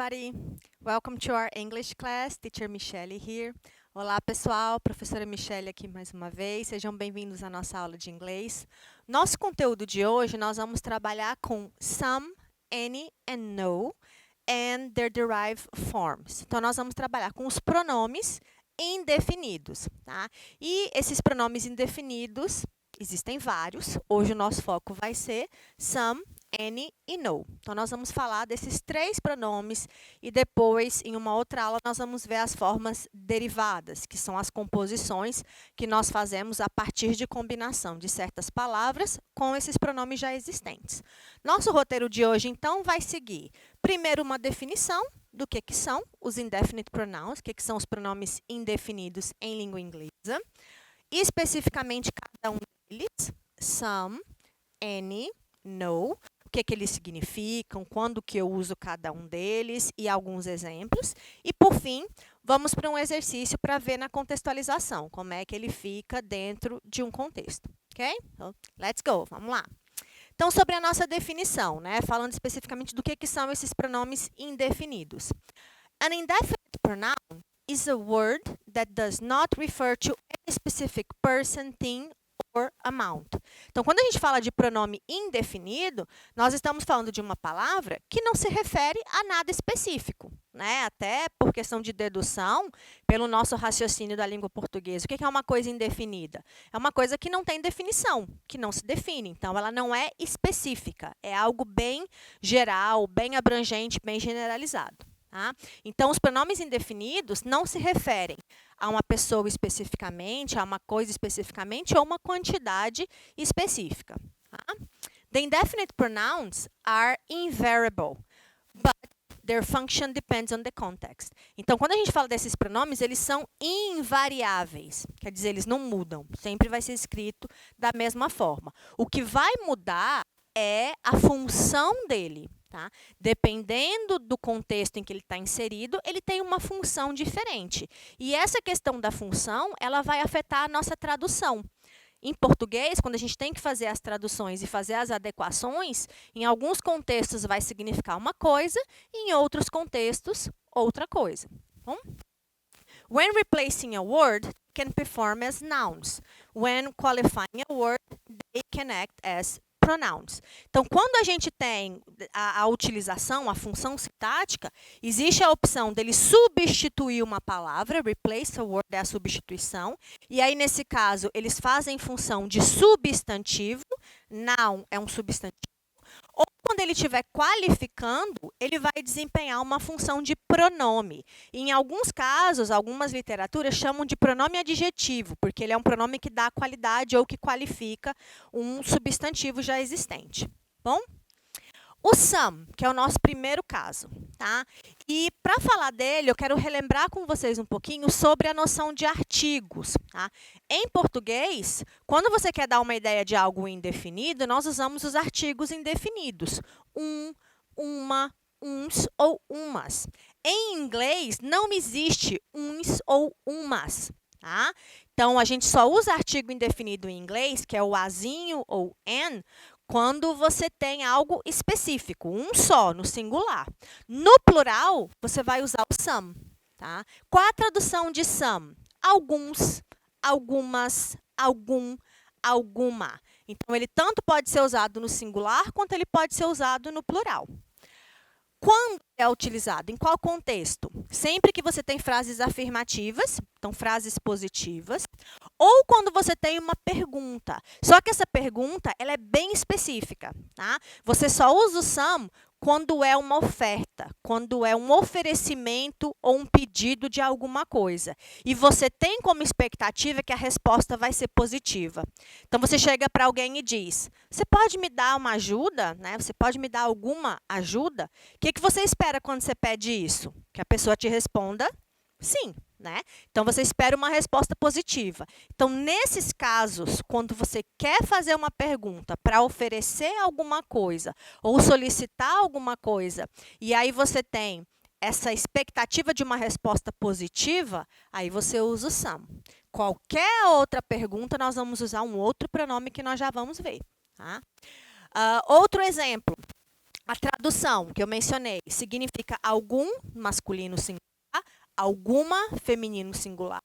everybody. Welcome to our English class. Teacher Michelle here. Olá, pessoal. Professora Michelle aqui mais uma vez. Sejam bem-vindos à nossa aula de inglês. Nosso conteúdo de hoje, nós vamos trabalhar com some, any and no and their derived forms. Então, nós vamos trabalhar com os pronomes indefinidos, tá? E esses pronomes indefinidos, existem vários. Hoje o nosso foco vai ser some, any e no. Então, nós vamos falar desses três pronomes e depois, em uma outra aula, nós vamos ver as formas derivadas, que são as composições que nós fazemos a partir de combinação de certas palavras com esses pronomes já existentes. Nosso roteiro de hoje, então, vai seguir, primeiro, uma definição do que são os indefinite pronouns, o que são os pronomes indefinidos em língua inglesa, e especificamente cada um deles, some, any, no, o que eles significam, quando que eu uso cada um deles e alguns exemplos. E, por fim, vamos para um exercício para ver na contextualização, como é que ele fica dentro de um contexto, ok? Então, let's go, vamos lá. Então, sobre a nossa definição, né, falando especificamente do que são esses pronomes indefinidos. An indefinite pronoun is a word that does not refer to any specific person, thing, or amount. Então, quando a gente fala de pronome indefinido, nós estamos falando de uma palavra que não se refere a nada específico, né? Até por questão de dedução, pelo nosso raciocínio da língua portuguesa. O que é uma coisa indefinida? É uma coisa que não tem definição, que não se define. Então, ela não é específica. É algo bem geral, bem abrangente, bem generalizado. Tá? Então, os pronomes indefinidos não se referem a uma pessoa especificamente, a uma coisa especificamente, ou uma quantidade específica. Tá? The indefinite pronouns are invariable, but their function depends on the context. Então, quando a gente fala desses pronomes, eles são invariáveis, quer dizer, eles não mudam, sempre vai ser escrito da mesma forma. O que vai mudar é a função dele. Tá? Dependendo do contexto em que ele está inserido, ele tem uma função diferente. E essa questão da função, ela vai afetar a nossa tradução. Em português, quando a gente tem que fazer as traduções e fazer as adequações, em alguns contextos vai significar uma coisa, e em outros contextos, outra coisa. Bom? When replacing a word, can perform as nouns. When qualifying a word, they can act as pronouns. Então, quando a gente tem a utilização, a função sintática, existe a opção dele substituir uma palavra, replace a word é a substituição, e aí, nesse caso, eles fazem função de substantivo, noun é um substantivo, ou quando ele estiver qualificando, ele vai desempenhar uma função de pronome. E, em alguns casos, algumas literaturas chamam de pronome adjetivo, porque ele é um pronome que dá qualidade ou que qualifica um substantivo já existente. Bom? O some, que é o nosso primeiro caso, tá? E para falar dele, eu quero relembrar com vocês um pouquinho sobre a noção de artigos, tá? Em português, quando você quer dar uma ideia de algo indefinido, nós usamos os artigos indefinidos. Uma, uns ou umas. Em inglês, não existe uns ou umas, tá? Então, a gente só usa artigo indefinido em inglês, que é o azinho ou an, quando você tem algo específico, um só, no singular. No plural, você vai usar o some. Tá? Qual a tradução de some? Alguns, algumas, algum, alguma. Então, ele tanto pode ser usado no singular, quanto ele pode ser usado no plural. Quando é utilizado? Em qual contexto? Sempre que você tem frases afirmativas, então frases positivas, ou quando você tem uma pergunta. Só que essa pergunta, ela é bem específica, tá? Você só usa o some quando é uma oferta, quando é um oferecimento ou um pedido de alguma coisa. E você tem como expectativa que a resposta vai ser positiva. Então, você chega para alguém e diz, você pode me dar uma ajuda? Né? Você pode me dar alguma ajuda? O que você espera quando você pede isso? Que a pessoa te responda sim. Né? Então, você espera uma resposta positiva. Então, nesses casos, quando você quer fazer uma pergunta para oferecer alguma coisa ou solicitar alguma coisa, e aí você tem essa expectativa de uma resposta positiva, aí você usa o some. Qualquer outra pergunta, nós vamos usar um outro pronome que nós já vamos ver. Tá? Outro exemplo. A tradução que eu mencionei significa algum masculino singular, alguma feminino singular,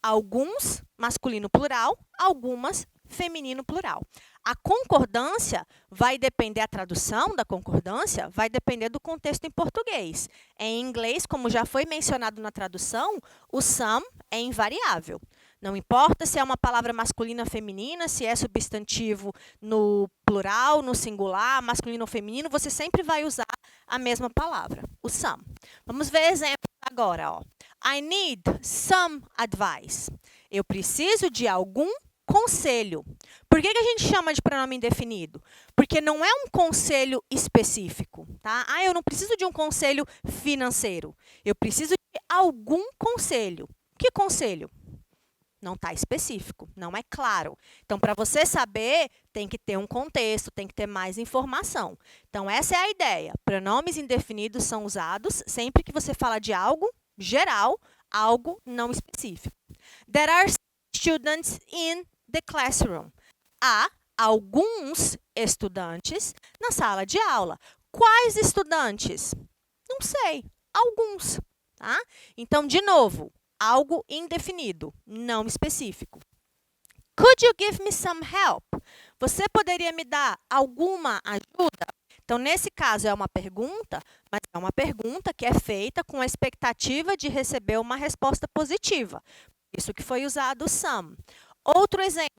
alguns masculino plural, algumas feminino plural. A concordância vai depender, a tradução da concordância vai depender do contexto em português. Em inglês, como já foi mencionado na tradução, o some é invariável. Não importa se é uma palavra masculina ou feminina, se é substantivo no plural, no singular, masculino ou feminino, você sempre vai usar a mesma palavra, o some. Vamos ver exemplos agora, ó. I need some advice. Eu preciso de algum conselho. Por que a gente chama de pronome indefinido? Porque não é um conselho específico, tá? Eu não preciso de um conselho financeiro. Eu preciso de algum conselho. Que conselho? Não está específico, não é claro. Então, para você saber, tem que ter um contexto, tem que ter mais informação. Então, essa é a ideia. Pronomes indefinidos são usados sempre que você fala de algo geral, algo não específico. There are students in the classroom. Há alguns estudantes na sala de aula. Quais estudantes? Não sei. Alguns. Tá? Então, de novo, algo indefinido, não específico. Could you give me some help? Você poderia me dar alguma ajuda? Então, nesse caso, é uma pergunta, mas é uma pergunta que é feita com a expectativa de receber uma resposta positiva. Isso que foi usado some. Outro exemplo.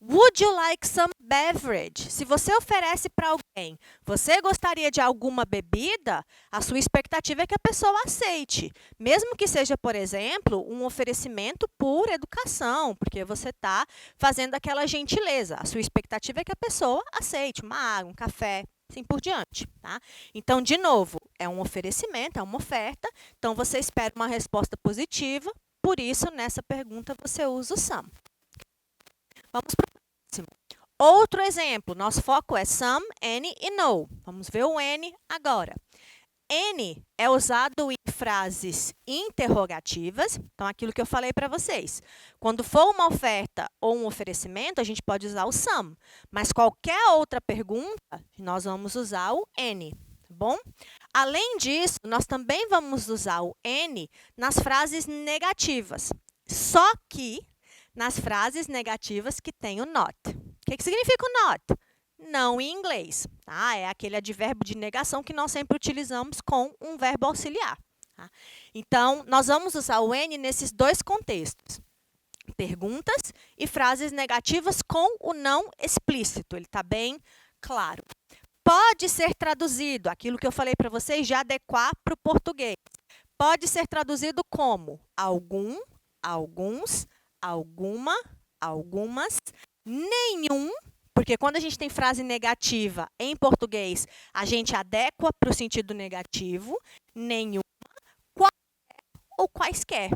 Would you like some beverage? Se você oferece para alguém, você gostaria de alguma bebida? A sua expectativa é que a pessoa aceite. Mesmo que seja, por exemplo, um oferecimento por educação, porque você está fazendo aquela gentileza. A sua expectativa é que a pessoa aceite uma água, um café, assim por diante. Tá? Então, de novo, é um oferecimento, é uma oferta. Então, você espera uma resposta positiva. Por isso, nessa pergunta, você usa o some. Vamos para o próximo. Outro exemplo, nosso foco é some, any e no. Vamos ver o any agora. Any é usado em frases interrogativas. Então, aquilo que eu falei para vocês. Quando for uma oferta ou um oferecimento, a gente pode usar o some. Mas qualquer outra pergunta, nós vamos usar o any. Tá bom? Além disso, nós também vamos usar o any nas frases negativas. Só que nas frases negativas que tem o not. O que significa o not? Não em inglês. Tá? É aquele advérbio de negação que nós sempre utilizamos com um verbo auxiliar. Tá? Então, nós vamos usar o N nesses dois contextos. Perguntas e frases negativas com o não explícito. Ele está bem claro. Pode ser traduzido, aquilo que eu falei para vocês, já adequar para o português. Pode ser traduzido como algum, alguns, alguma, algumas, nenhum, porque quando a gente tem frase negativa em português, a gente adequa para o sentido negativo, nenhuma, qualquer ou quaisquer.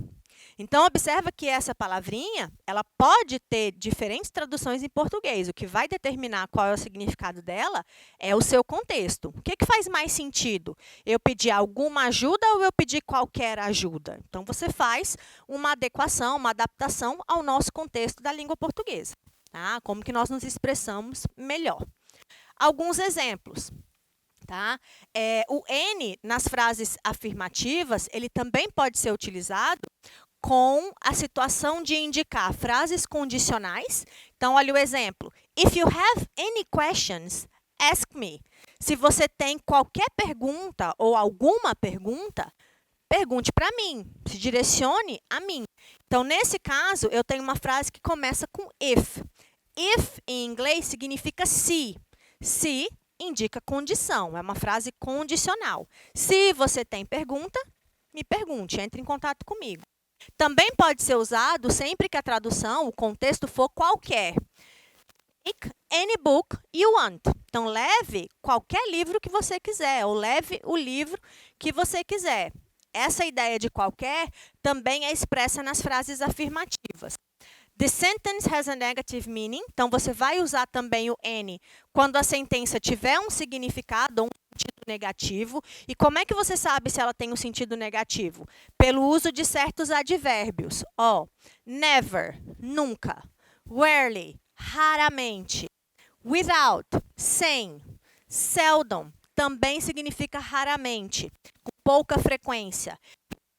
Então, observa que essa palavrinha, ela pode ter diferentes traduções em português. O que vai determinar qual é o significado dela é o seu contexto. O que faz mais sentido? Eu pedir alguma ajuda ou eu pedir qualquer ajuda? Então, você faz uma adequação, uma adaptação ao nosso contexto da língua portuguesa. Tá? Como que nós nos expressamos melhor. Alguns exemplos. Tá? O N, nas frases afirmativas, ele também pode ser utilizado com a situação de indicar frases condicionais. Então, olha o exemplo. If you have any questions, ask me. Se você tem qualquer pergunta ou alguma pergunta, pergunte para mim. Se direcione a mim. Então, nesse caso, eu tenho uma frase que começa com if. If, em inglês, significa se. Se indica condição. É uma frase condicional. Se você tem pergunta, me pergunte. Entre em contato comigo. Também pode ser usado sempre que a tradução, o contexto for qualquer. Take any book you want. Então, leve qualquer livro que você quiser, ou leve o livro que você quiser. Essa ideia de qualquer também é expressa nas frases afirmativas. The sentence has a negative meaning. Então, você vai usar também o any quando a sentença tiver um significado ou um sentido negativo. E como é que você sabe se ela tem um sentido negativo? Pelo uso de certos advérbios. Never, nunca. Rarely, raramente. Without, sem. Seldom, também significa raramente, com pouca frequência.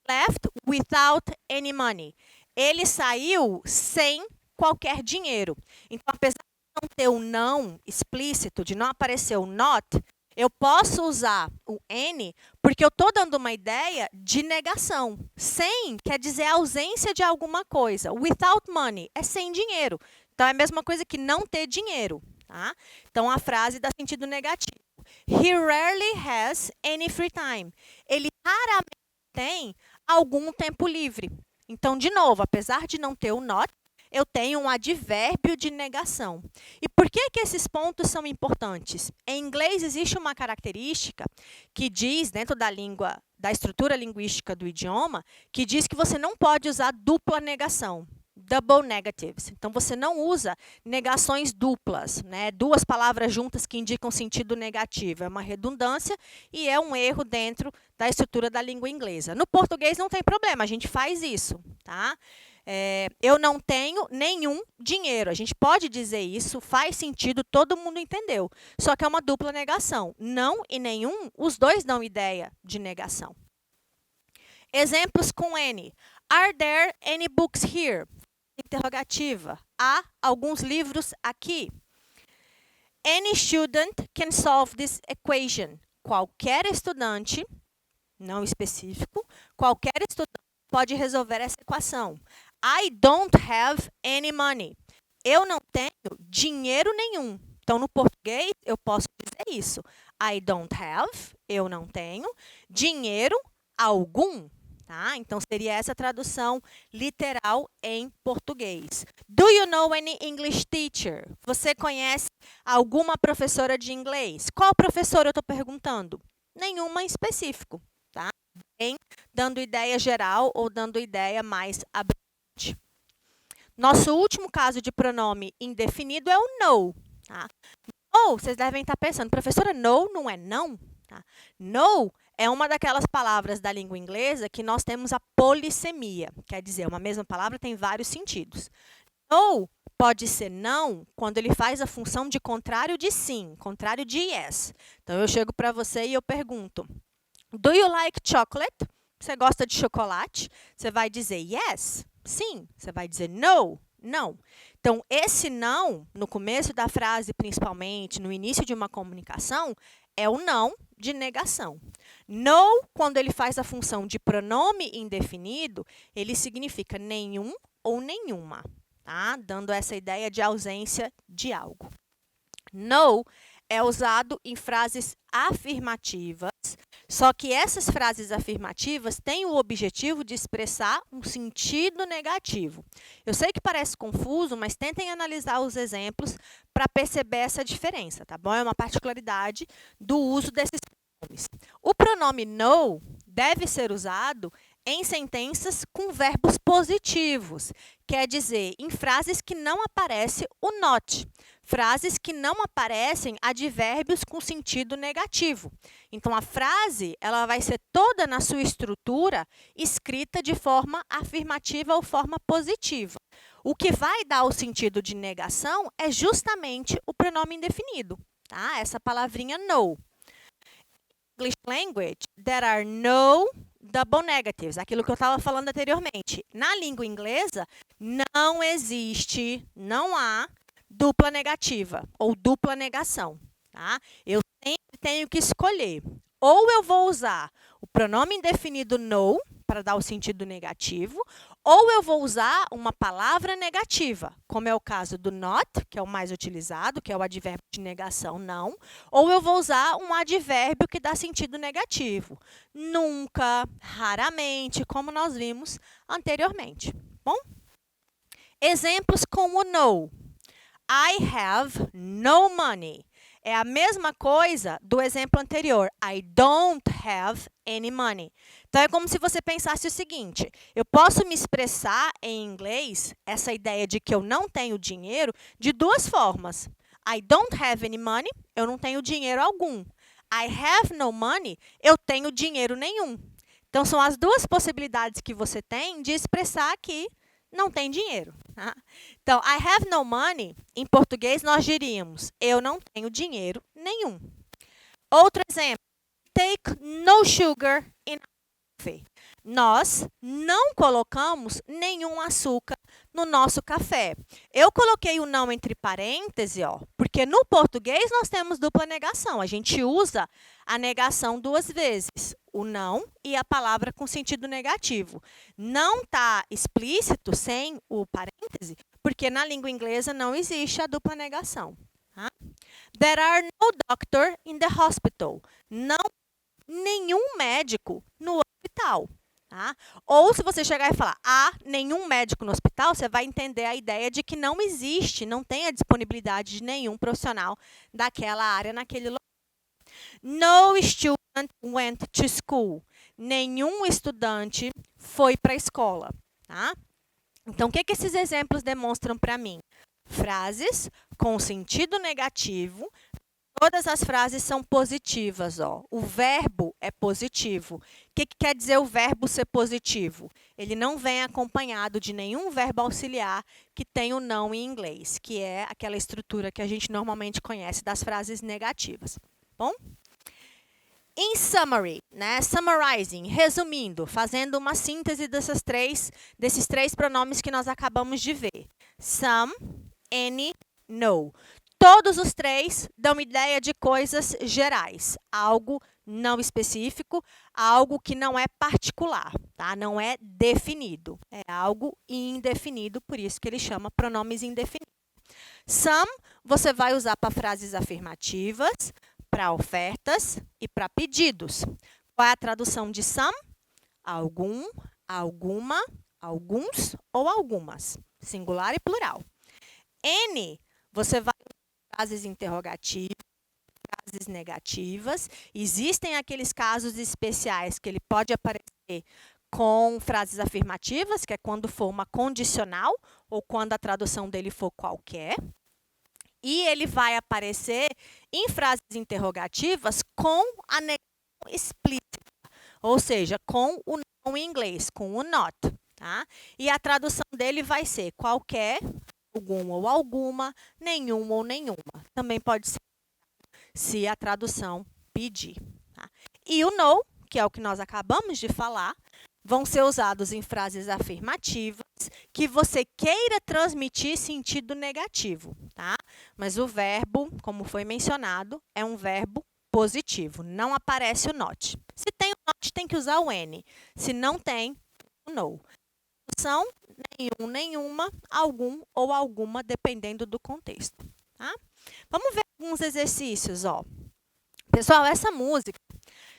Left without any money. Ele saiu sem qualquer dinheiro. Então, apesar de não ter o não explícito, de não aparecer o not, eu posso usar o any porque eu estou dando uma ideia de negação. Sem quer dizer ausência de alguma coisa. Without money é sem dinheiro. Então, é a mesma coisa que não ter dinheiro. Tá? Então, a frase dá sentido negativo. He rarely has any free time. Ele raramente tem algum tempo livre. Então, de novo, apesar de não ter o not, eu tenho um advérbio de negação. E por que esses pontos são importantes? Em inglês, existe uma característica que diz, dentro da língua, da estrutura linguística do idioma, que diz que você não pode usar dupla negação. Double negatives. Então, você não usa negações duplas, né? Duas palavras juntas que indicam sentido negativo. É uma redundância e é um erro dentro da estrutura da língua inglesa. No português não tem problema, a gente faz isso, tá? Eu não tenho nenhum dinheiro. A gente pode dizer isso, faz sentido, todo mundo entendeu. Só que é uma dupla negação. Não e nenhum, os dois dão ideia de negação. Exemplos com any. Are there any books here? Interrogativa. Há alguns livros aqui. Any student can solve this equation. Qualquer estudante, não específico, qualquer estudante pode resolver essa equação. I don't have any money. Eu não tenho dinheiro nenhum. Então, no português, eu posso dizer isso. I don't have, eu não tenho, dinheiro algum. Tá? Então, seria essa tradução literal em português. Do you know any English teacher? Você conhece alguma professora de inglês? Qual professora eu estou perguntando? Nenhuma em específico. Tá? Bem, dando ideia geral ou dando ideia mais abrangente. Nosso último caso de pronome indefinido é o no. Tá? No, vocês devem estar pensando, professora, no não é não? Tá? No é uma daquelas palavras da língua inglesa que nós temos a polissemia. Quer dizer, uma mesma palavra tem vários sentidos. No pode ser não quando ele faz a função de contrário de sim, contrário de yes. Então, eu chego para você e eu pergunto, do you like chocolate? Você gosta de chocolate? Você vai dizer yes, sim. Você vai dizer no, não. Então, esse não, no começo da frase, principalmente, no início de uma comunicação, é o não de negação. No, quando ele faz a função de pronome indefinido, ele significa nenhum ou nenhuma, tá? Dando essa ideia de ausência de algo. No é usado em frases afirmativas, só que essas frases afirmativas têm o objetivo de expressar um sentido negativo. Eu sei que parece confuso, mas tentem analisar os exemplos para perceber essa diferença, tá bom? É uma particularidade do uso desses pronomes. O pronome no deve ser usado em sentenças com verbos positivos, quer dizer, em frases que não aparece o not, frases que não aparecem advérbios com sentido negativo. Então, a frase ela vai ser toda na sua estrutura escrita de forma afirmativa ou forma positiva. O que vai dar o sentido de negação é justamente o pronome indefinido, tá? Essa palavrinha no. English language, there are no double negatives, aquilo que eu estava falando anteriormente. Na língua inglesa, não existe, não há dupla negativa ou dupla negação. Tá? Eu sempre tenho que escolher. Ou eu vou usar o pronome indefinido no, para dar o sentido negativo, ou eu vou usar uma palavra negativa, como é o caso do not, que é o mais utilizado, que é o advérbio de negação, não, ou eu vou usar um advérbio que dá sentido negativo. Nunca, raramente, como nós vimos anteriormente. Bom? Exemplos com o no. I have no money. É a mesma coisa do exemplo anterior. I don't have any money. Então, é como se você pensasse o seguinte, eu posso me expressar em inglês, essa ideia de que eu não tenho dinheiro, de duas formas. I don't have any money, eu não tenho dinheiro algum. I have no money, eu tenho dinheiro nenhum. Então, são as duas possibilidades que você tem de expressar que não tem dinheiro. Tá? Então, I have no money, em português, nós diríamos, eu não tenho dinheiro nenhum. Outro exemplo. Take no sugar in coffee. Nós não colocamos nenhum açúcar no nosso café. Eu coloquei o não entre parênteses, ó, porque no português nós temos dupla negação. A gente usa a negação duas vezes, o não e a palavra com sentido negativo. Não está explícito sem o parêntese, porque na língua inglesa não existe a dupla negação. Tá? There are no doctor in the hospital. Não, nenhum médico no hospital. Tá? Ou se você chegar e falar, há nenhum médico no hospital, você vai entender a ideia de que não existe, não tem a disponibilidade de nenhum profissional daquela área naquele local. No student went to school. Nenhum estudante foi para a escola. Tá? Então, o que esses exemplos demonstram para mim? Frases com sentido negativo. Todas as frases são positivas, ó. O verbo é positivo. O que quer dizer o verbo ser positivo? Ele não vem acompanhado de nenhum verbo auxiliar que tem o não em inglês, que é aquela estrutura que a gente normalmente conhece das frases negativas. Bom? In summary, né? Summarizing, resumindo, fazendo uma síntese desses três pronomes que nós acabamos de ver. Some, any, no. Todos os três dão ideia de coisas gerais, algo não específico, algo que não é particular, tá? Não é definido, é algo indefinido, por isso que ele chama pronomes indefinidos. Some, você vai usar para frases afirmativas, para ofertas e para pedidos. Qual é a tradução de some? Algum, alguma, alguns ou algumas, singular e plural. Any, você vai frases interrogativas, frases negativas. Existem aqueles casos especiais que ele pode aparecer com frases afirmativas, que é quando for uma condicional ou quando a tradução dele for qualquer. E ele vai aparecer em frases interrogativas com a negação explícita, ou seja, com o não em inglês, com o not. Tá? E a tradução dele vai ser qualquer, algum ou alguma, nenhum ou nenhuma. Também pode ser se a tradução pedir. Tá? E o no, que é o que nós acabamos de falar, vão ser usados em frases afirmativas que você queira transmitir sentido negativo. Tá? Mas o verbo, como foi mencionado, é um verbo positivo. Não aparece o not. Se tem o not, tem que usar o N. Se não tem, o no. São nenhum, nenhuma, algum ou alguma, dependendo do contexto. Tá? Vamos ver alguns exercícios. Ó. Pessoal, essa música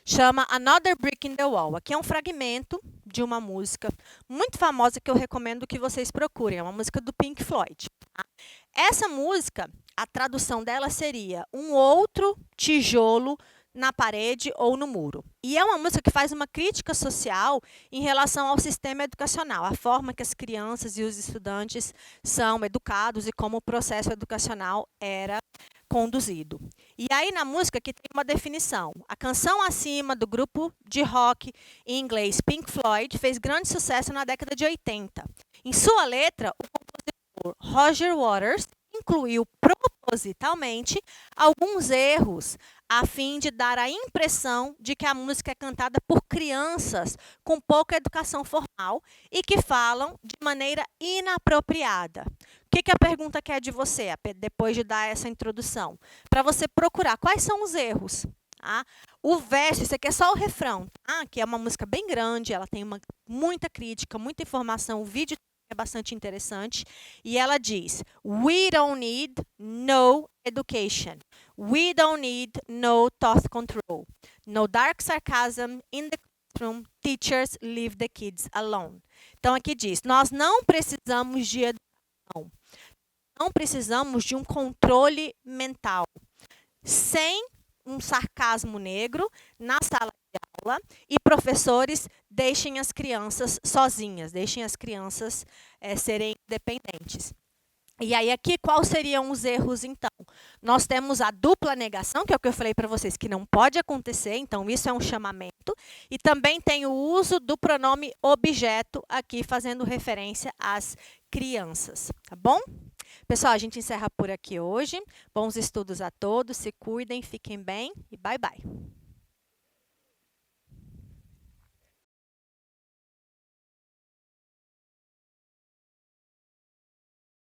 chama Another Brick in the Wall. Aqui é um fragmento de uma música muito famosa que eu recomendo que vocês procurem. É uma música do Pink Floyd. Tá? Essa música, a tradução dela seria um outro tijolo na parede ou no muro. E é uma música que faz uma crítica social em relação ao sistema educacional, a forma que as crianças e os estudantes são educados e como o processo educacional era conduzido. E aí na música que tem uma definição. A canção acima do grupo de rock em inglês Pink Floyd fez grande sucesso na década de 80. Em sua letra, o compositor Roger Waters incluiu propositalmente alguns erros a fim de dar a impressão de que a música é cantada por crianças com pouca educação formal e que falam de maneira inapropriada. O que a pergunta quer de você, depois de dar essa introdução? Para você procurar quais são os erros. Tá? O verso, isso aqui é só o refrão, tá? Que é uma música bem grande, ela tem muita crítica, muita informação, o vídeo é bastante interessante. E ela diz, we don't need no education. We don't need no thought control. No dark sarcasm in the classroom. Teachers leave the kids alone. Então, aqui diz, nós não precisamos de educação. Não precisamos de um controle mental. Sem um sarcasmo negro na sala de aula e professores deixem as crianças sozinhas, deixem as crianças serem independentes. E aí aqui, quais seriam os erros, então? Nós temos a dupla negação, que é o que eu falei para vocês, que não pode acontecer, então isso é um chamamento. E também tem o uso do pronome objeto aqui, fazendo referência às crianças, tá bom? Pessoal, a gente encerra por aqui hoje. Bons estudos a todos, se cuidem, fiquem bem e bye bye.